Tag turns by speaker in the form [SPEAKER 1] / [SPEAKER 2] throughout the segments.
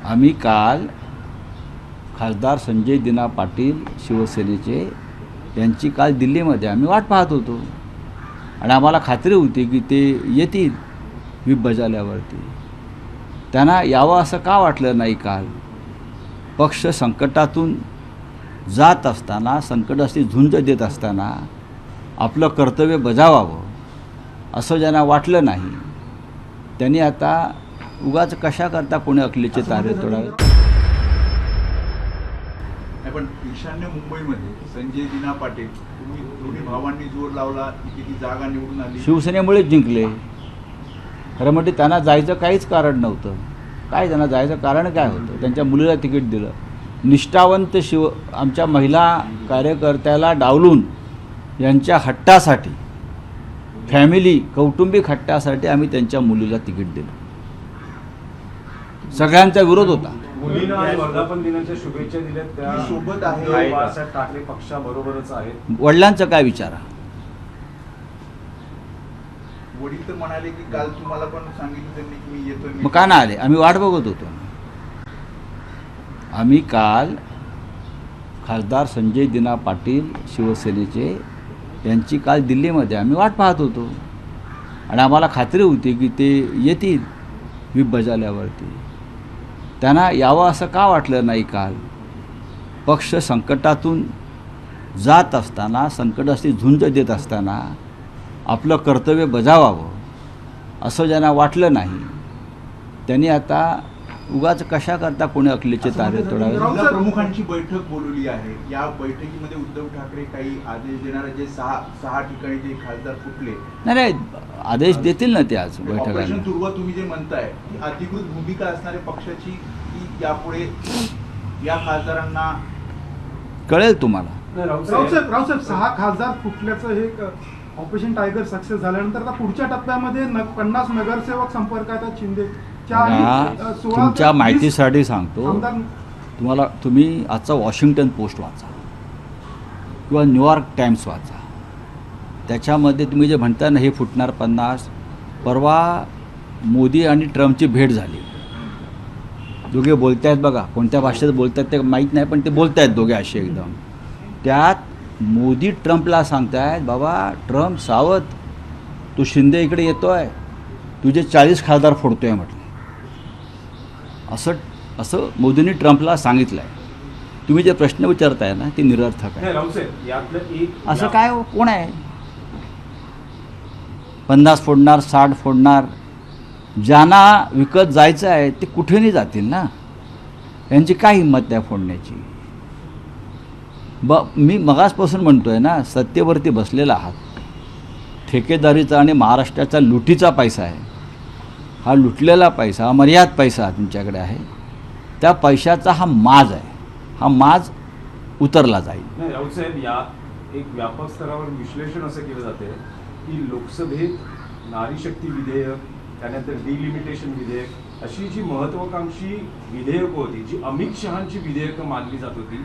[SPEAKER 1] आम्ही काल खासदार संजय दिना पाटील शिवसेनेचे यांची काल दिल्लीमध्ये आम्ही वाट पाहत होतो आणि आम्हाला खात्री होती की ते येतील व्हीप बजावल्यावरती. त्यांना यावं असं का वाटलं नाही? काल पक्ष संकटातून जात असताना, संकटाशी झुंज देत असताना आपलं कर्तव्य बजावावं असं ज्यांना वाटलं नाही त्यांनी आता उगाच कशा करता कोणी अकलेचे तारे तोडावे.
[SPEAKER 2] पण ईशान्य मुंबईमध्ये संजय दिना पाटील तुम्ही दोन्ही भावांनी जोर लावला की ती जागा निवडून आली.
[SPEAKER 1] शिवसेनेमुळेच जिंकले. खरं म्हणजे त्यांना जायचं काहीच कारण नव्हतं. काय त्यांना जायचं कारण काय होतं? त्यांच्या मुलीला तिकीट दिलं. निष्ठावंत आमच्या महिला कार्यकर्त्याला डावलून यांच्या हट्टासाठी, फॅमिली कौटुंबिक हट्टासाठी आम्ही त्यांच्या मुलीला तिकीट दिलं. सगळ्यांचा विरोध होता.
[SPEAKER 3] मुलींना आज वर्धापन दिनाच्या शुभेच्छा दिल्यात. त्या
[SPEAKER 2] सोबत आहे.
[SPEAKER 3] बाळासाहेब ठाकरे पक्षाबरोबरच आहेत.
[SPEAKER 1] वडिलांचं काय विचारा?
[SPEAKER 2] वडील तर म्हणाले की काल तुम्हाला पण सांगितलं त्यांनी की मी येतोय.
[SPEAKER 1] मग का ना आले? आम्ही वाट बघत होतो. आम्ही काल खासदार संजय दिना पाटील शिवसेनेचे यांची काल दिल्लीमध्ये आम्ही वाट पाहत होतो आणि आम्हाला खात्री होती की ते येतील व्हीप बजावल्यावरती. त्यांना यावं असं का वाटलं नाही? काल पक्ष संकटातून जात असताना, संकटाशी झुंज देत असताना आपलं कर्तव्य बजावावं असं ज्यांना वाटलं नाही त्यांनी आता उगाच कशा करता कोणी अकलेचे तारे तोडावे.
[SPEAKER 2] जिल्हा प्रमुखांची बैठक बोलवली आहे. या बैठकीमध्ये उद्धव ठाकरे काही आदेश देणार, जे सहा ठिकाणी जे खासदार फुटले.
[SPEAKER 1] नाही, आदेश देतील ना ते आज बैठकाला.
[SPEAKER 2] ऑपरेशन तुर्वा तुम्ही जे म्हणताय ती अधिकृत भूमिका असणाऱ्या पक्षाची की यापुढे या खासदारांना
[SPEAKER 1] कळेल तुम्हाला.
[SPEAKER 4] रावसाहेब 6 खासदार फुटल्याचं हे ऑपरेशन टायगर सक्सेस झाल्यानंतर आता पुढच्या टप्प्यामध्ये 50 नगरसेवक संपर्कात आहेत शिंदे.
[SPEAKER 1] तुमच्या माहितीसाठी सांगतो तुम्हाला, तुम्ही आजचा वॉशिंग्टन पोस्ट वाचा किंवा न्यूयॉर्क टाइम्स वाचा. त्याच्यामध्ये तुम्ही जे म्हणता ना हे फुटणार 50, परवा मोदी आणि ट्रम्पची भेट झाली. दोघे बोलत आहेत बघा, कोणत्या भाषेत बोलत आहेत ते माहीत नाही, पण ते बोलत आहेत दोघे असे एकदम. त्यात मोदी ट्रम्पला सांगतायत, बाबा ट्रम्प सावध, तू शिंदे इकडे येतो आहे, तुझे 40 खासदार फोडतो आहे म्हटलं. असं मोदींनी ट्रम्पला सांगितलं आहे. तुम्ही जे प्रश्न विचारताय ना ते निरर्थक आहे. असं काय कोण आहे 50 फोडणार, 60 फोडणार? ज्यांना विकत जायचं आहे ते कुठेही जातील ना. यांची काय हिंमत नाही फोडण्याची. मी मगासपासून म्हणतो आहे ना, सत्तेवरती बसलेला आहात. ठेकेदारीचा आणि महाराष्ट्राचा लुटीचा पैसा आहे हा. लुटलेला पैसा, अमर्याद पैसा तुमच्याकडे आहे. त्या पैशाचा हा माज आहे. हा माज उतरला जाईल.
[SPEAKER 3] नाही राऊतसाहेब, या एक व्यापक स्तरावर विश्लेषण असं केलं जाते की लोकसभेत नारी शक्ती विधेयक, त्यानंतर डिलिमिटेशन विधेयक अशी जी महत्वाकांक्षी विधेयकं होती, जी अमित शहांची विधेयकं मानली जात होती,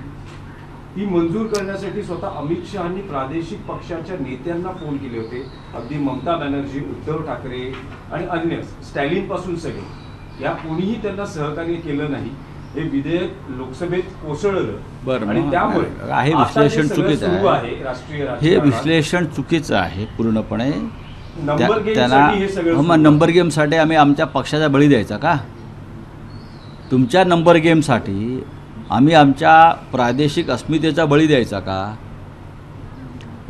[SPEAKER 3] ती मंजूर करण्यासाठी स्वतः अमित शहांनी प्रादेशिक पक्षाच्या नेत्यांना फोन केले होते. अगदी ममता बॅनर्जी, उद्धव ठाकरे आणि अन्य स्टॅलिन पासून सगळे, या कोणीही त्यांना सहकार्य केलं नाही. हे विधेयक लोकसभेत कोसळलं आणि त्यामुळे
[SPEAKER 1] हे विश्लेषण चुकीचं आहे.
[SPEAKER 3] राष्ट्रीय
[SPEAKER 1] हे विश्लेषण चुकीचं आहे पूर्णपणे.
[SPEAKER 3] त्याला
[SPEAKER 1] नंबर गेमसाठी आम्ही आमच्या पक्षाचा बळी द्यायचा का? तुमच्या नंबर गेमसाठी आम्ही आमच्या प्रादेशिक अस्मितेचा बळी द्यायचा का?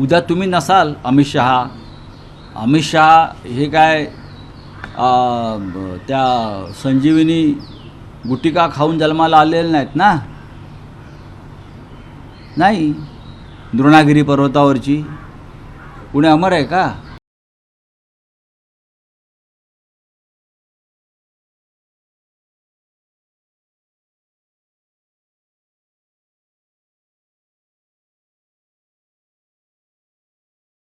[SPEAKER 1] उद्या तुम्ही नसाल अमित शहा हे काय त्या संजीवनी गुटिका खाऊन जन्माला आलेले नाहीत ना. नाही, द्रोणागिरी पर्वतावरची पुणे अमर आहे का?